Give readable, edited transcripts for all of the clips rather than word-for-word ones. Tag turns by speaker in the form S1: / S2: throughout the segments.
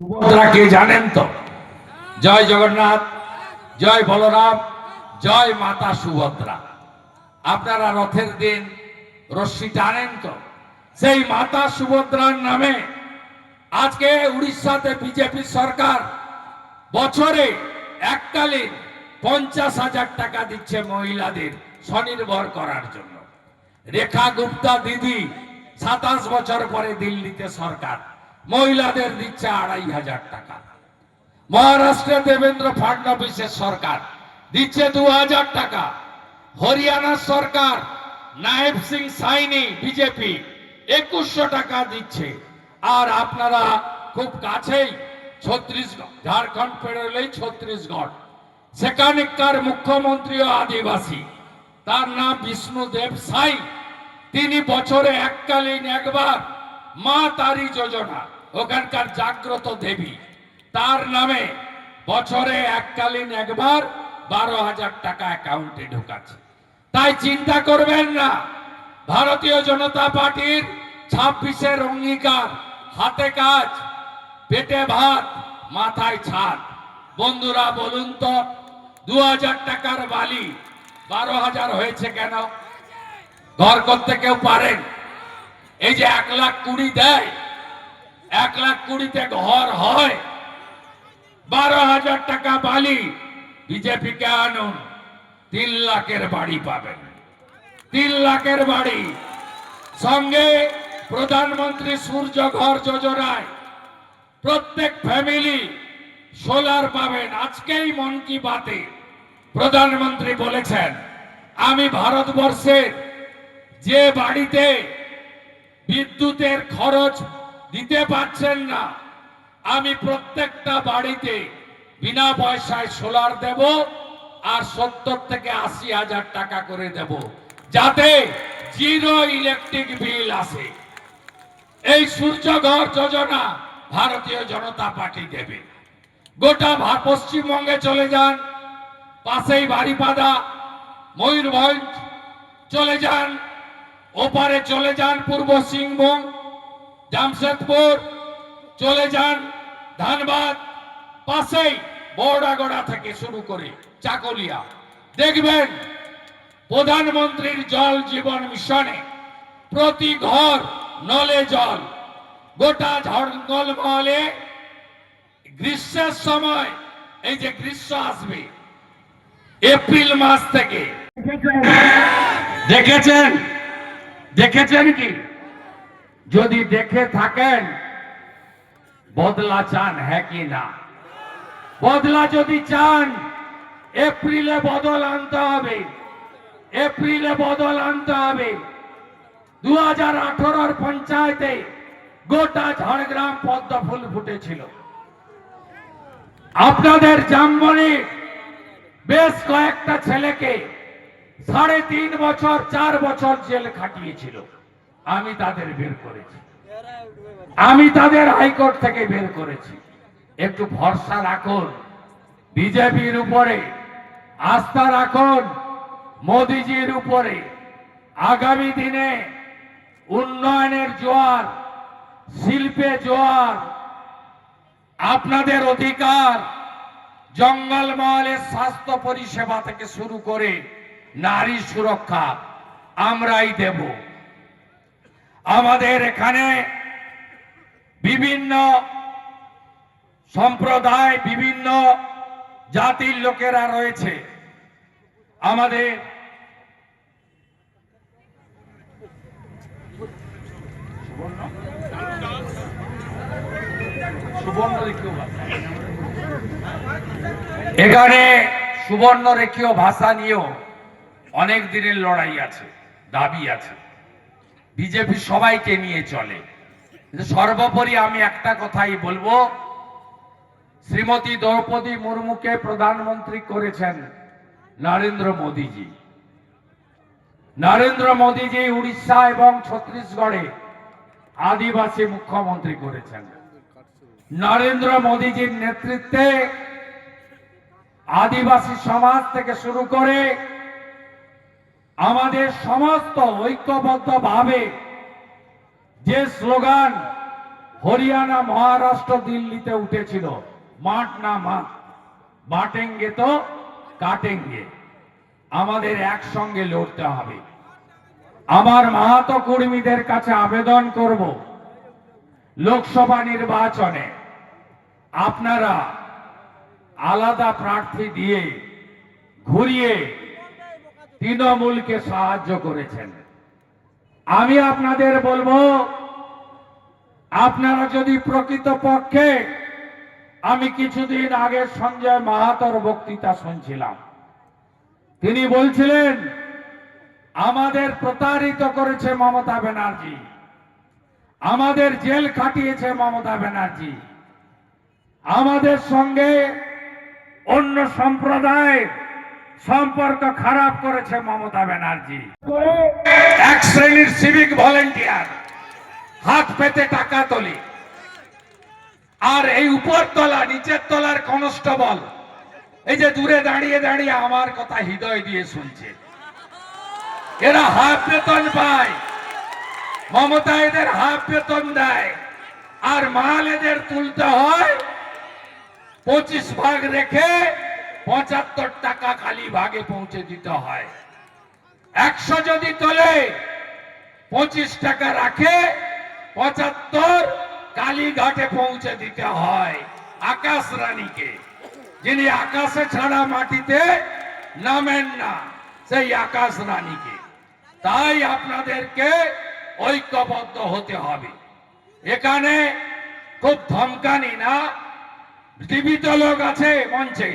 S1: সুভদ্রা কে জানেন তো? জয় জগন্নাথ, জয় বলরাম, জয় মাতা সুভদ্রা। আপনারা রথের দিন রশ্মি টানেন তো? সেই মাতা সুভদ্রার নামে আজকে উড়িষ্যাতে বিজেপি সরকার বছরে এককালীন 50,000 টাকা দিচ্ছে মহিলাদের স্বনির্ভর করার জন্য। রেখা গুপ্তা দিদি 27 বছর পরে দিল্লিতে সরকার মহিলাদের দিচ্ছে 2,500 টাকা। মহারাষ্ট্রে দেবেন্দ্র ফাডনবিসের সরকার দিচ্ছে 2,000 টাকা। হরিয়ানার সরকার নায়েব সিং সাইনি বিজেপি 2100 টাকা দিচ্ছে। আর আপনারা খুব কাছেই ছত্তিশগড়, ঝাড়খণ্ড পেরোলেই ছত্তিশগড়, সেখানকার মুখ্যমন্ত্রীও আদিবাসী, তার নাম বিষ্ণুদেব সাই। তিনি বছরে এককালীন একবার মা তারি যোজনা, ওখানকার জাগ্রত দেবী, তার নামে বছরে এককালীন একবার 12,000 টাকা অ্যাকাউন্টে ঢোকাচ্ছে। তাই চিন্তা করবেন না, ভারতীয় জনতা পার্টির 26-এর অঙ্গীকার, হাতে কাজ, পেটে ভাত, মাথায় ছাদ। বন্ধুরা বলুন তো, 2,000 টাকার বালি 12,000 হয়েছে কেন? ঘর করতে কেউ পারেন? এই যে 1,20,000 দেয়, 1,20,000-তে ঘর হয়? 12,000 টাকা বালি বিজেপিকে আনুন, 3 লাখের বাড়ি পাবেন। 3 লাখের বাড়ি, সঙ্গে প্রধানমন্ত্রী সূর্য ঘর যোজনায় প্রত্যেক ফ্যামিলি সোলার পাবেন। আজকেই মন কি বাতে প্রধানমন্ত্রী বলেছেন, আমি ভারতবর্ষের যে বাড়িতে বিদ্যুতের খরচ দিতে পারছেন না, আমি প্রত্যেকটা বাড়িতে বিনা পয়সায় সোলার দেব, আর 70 থেকে 80,000 টাকা করে দেব, যাতে জিরো ইলেকট্রিক বিল আসে। এই সূর্যঘর যোজনা ভারতীয় জনতা পার্টি দেবে। গোটা পশ্চিমবঙ্গে চলে যান, পাশেই বারিপাদা, ময়ূরভঞ্জ চলে যান, ওপারে চলে যান পূর্ব সিংভূম, জামশেদপুর চলে যান, ধানবাদ, পাশেই বড়াগড়া থেকে শুরু করে চাকুলিয়া, দেখবেন প্রধানমন্ত্রীর জল জীবন মিশনে প্রতি ঘর নলে জল। গোটা জঙ্গলমহলে গ্রীষ্মের সময়, এই যে গ্রীষ্ম আসবে এপ্রিল মাস থেকে, দেখেছেন? দেখেছেন কি? যদি দেখে থাকেন, বদলা চান হ্যাঁ কি না? বদলা যদি চান, এপ্রিলে বদল আনতে হবে, এপ্রিলে বদল আনতে হবে। 2018-র পঞ্চায়েতে গোটা ঝাড়গ্রাম পদ্ম ফুল ফুটেছিল। আপনাদের জামবনি বেশ কয়েকটা ছেলেকে 3.5 বছর 4 বছর জেল খাটিয়েছিল। আমি তাদের বের করেছি, আমি তাদের হাইকোর্ট থেকে বের করেছি। একটু ভরসা রাখুন বিজেপির উপরে, আস্থা রাখুন মোদিজির উপরে। আগামী দিনে উন্নয়নের জোয়ার, শিল্পে জোয়ার, আপনাদের অধিকার, জঙ্গলমহলের স্বাস্থ্য পরিষেবা থেকে শুরু করে নারী সুরক্ষা আমরাই দেব। আমাদের এখানে বিভিন্ন সম্প্রদায়, বিভিন্ন জাতির লোকেরা রয়েছে। আমাদের এখানে সুবর্ণরেখীয় ভাষা নিয়েও অনেক দিনের লড়াই আছে, দাবি আছে। বিজেপি সবাইকে নিয়ে চলে, সর্বোপরি আমি একটা কথাই বলবো, শ্রীমতী দ্রৌপদী মুর্মুকে প্রধানমন্ত্রী করেছেন নরেন্দ্র মোদীজি। নরেন্দ্র মোদীজি উড়িষ্যা এবং ছত্তিশগড়ে আদিবাসী মুখ্যমন্ত্রী করেছেন। নরেন্দ্র মোদীজির নেতৃত্বে আদিবাসী সমাজ থেকে শুরু করে আমাদের সমস্ত ঐক্যবদ্ধভাবে যে স্লোগান হরিয়ানা, মহারাষ্ট্র, দিল্লিতে উঠেছিল, মাঠ না মাঠ, বাটেঙ্গে তো কাটেঙ্গে। আমাদের একসঙ্গে লড়তে হবে। আমার মাহাতো কর্মীদের কাছে আবেদন করব, লোকসভা নির্বাচনে আপনারা আলাদা প্রার্থী দিয়ে ঘুরিয়ে তৃণমূলকে সাহায্য করেছেন। আমি আপনাদের বলবো, আপনারা যদি প্রকৃতপক্ষে, আমি কিছুদিন আগে সঞ্জয় মাহাতোর বক্তৃতা শুনছিলাম, তিনি বলছিলেন আমাদের প্রতারিত করেছে মমতা ব্যানার্জি, আমাদের জেল খাটিয়েছে মমতা ব্যানার্জি, আমাদের সঙ্গে অন্য সম্প্রদায় সম্পর্ক খারাপ করেছে মমতা ব্যানার্জি। এক শ্রেণীর সিভিক ভলেন্টিয়ার হাত পেতে টাকা তোলে, আর এই উপর তলা নিচের তলার কনস্টেবল এই যে দূরে দাঁড়িয়ে দাঁড়িয়ে আমার কথা হৃদয় দিয়ে শুনছে, এরা হাফ বেতন পায়, মমতা এদের হাফ বেতন দেয়, আর মাল এদের তুলতে হয় 25 ভাগ রেখে 75 টাকা খালি ভাগে পৌঁছে দিতে হয়। 100 যদি তোলে 25 টাকা রাখে, 75 কালীঘাটে পৌঁছে দিতে হয় আকাশ রানীকে, যিনি আকাশে ছাড়া মাটিতে নামেন না, সেই আকাশ রানীকে। তাই আপনাদেরকে ঐক্যবদ্ধ হতে হবে। এখানে খুব ধমকানি না, জীবিত লোক আছে মঞ্চে,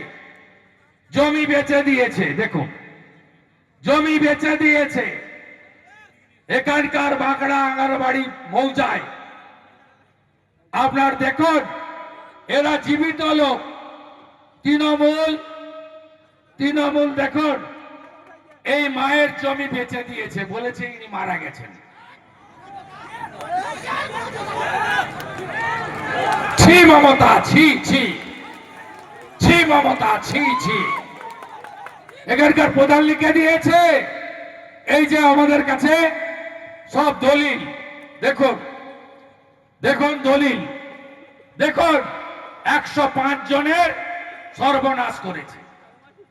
S1: জমি বেচে দিয়েছে, দেখুন জমি বেচে দিয়েছে এখানকার বাঁকড়া আঙ্গারবাড়ি মৌজায়। আপনার দেখুন, এরা জীবিত লোক, তৃণমূল দেখুন এই মায়ের জমি বেচে দিয়েছে, বলেছে ইনি মারা গেছেন। ছি মমতা, ছি ছি ছি মমতা, ছি ছি। এখানকার প্রধান লিখে দিয়েছে, এই যে আমাদের কাছে সব দলিল, দেখুন দেখুন দলিল, দেখুন 105 জনের সর্বনাশ করেছে।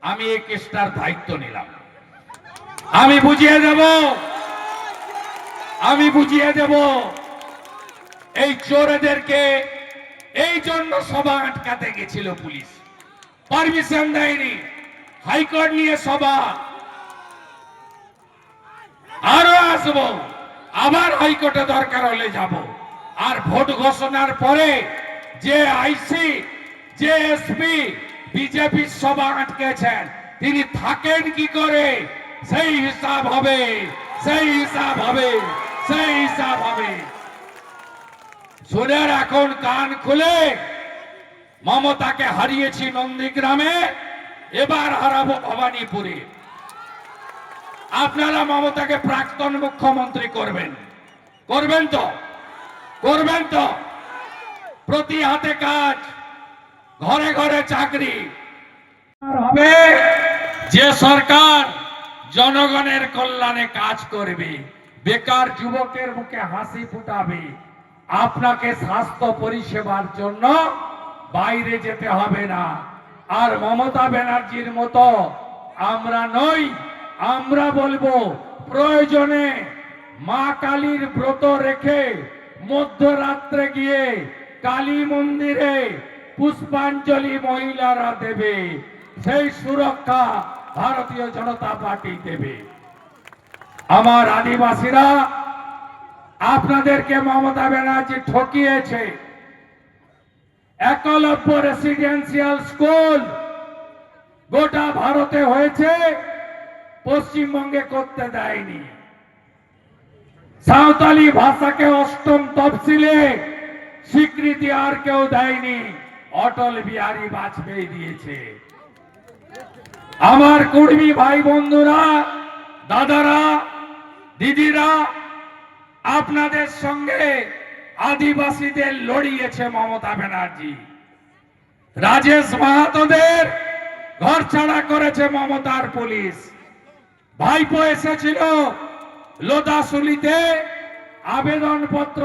S1: আমি এই কেসটার দায়িত্ব নিলাম, আমি বুঝিয়ে দেব এই চোরেদেরকে। এই জন্য সভা আটকাতে গেছিল পুলিশ, পারমিশন দেয়নি, হাইকোর্ট নিয়ে সভা। আরো আসবো, আবার হাইকোর্টে দরকার হলে যাব। আর ভোট ঘোষণার পরে যে আইসি, যে এসপি বিজেপির সভা আটকেছেন, তিনি থাকেন কি করে, সেই হিসাব হবে, সেই হিসাব হবে, সেই হিসাব হবে। শুনে এখন কান খুলে, মমতাকে হারিয়েছি নন্দীগ্রামে, এবার হারাবো ভবানীপুরে। আপনারা মমতাকে প্রাক্তন মুখ্যমন্ত্রী করবেন, করবেন তো, করবেন তো? প্রতি হাতে কাজ, ঘরে ঘরে চাকরি হবে। যে সরকার জনগণের কল্যাণে কাজ করবে, বেকার যুবকের মুখে হাসি ফুটাবে। আপনাকে স্বাস্থ্য পরিষেবার জন্য বাইরে যেতে হবে না। আর মমতা ব্যানার্জির মতো আমরা নই, আমরা বলবো প্রয়োজনে মা কালীর ব্রত রেখে মধ্যরাত্রে গিয়ে কালী মন্দিরে পুষ্পাঞ্জলি মহিলারা দেবে, সেই সুরক্ষা ভারতীয় জনতা পার্টি দেবে। আমার আদিবাসীরা, আপনাদেরকে মমতা ব্যানার্জি ঠকিয়েছে। একলব্য রেসিডেন্সিয়াল স্কুল গোটা ভারতে হয়েছে, পশ্চিমবঙ্গে করতে দেয়নি। সাঁওতালি ভাষাকে 8ম তফসিলে স্বীকৃতি আর কেউ দেয়নি, অটল বিহারী বাজপেয়ী দিয়েছে। আমার কর্মী ভাই বন্ধুরা, দাদারা, দিদিরা, আপনাদের সঙ্গে আদিবাসীদের লড়িয়েছে মমতা ব্যানার্জি। রাজেশ মাহাতোদের ঘর ছাড়া করেছে মমতার পুলিশ। ভাইপো এসেছিল লোদাসুলিতে আবেদনপত্র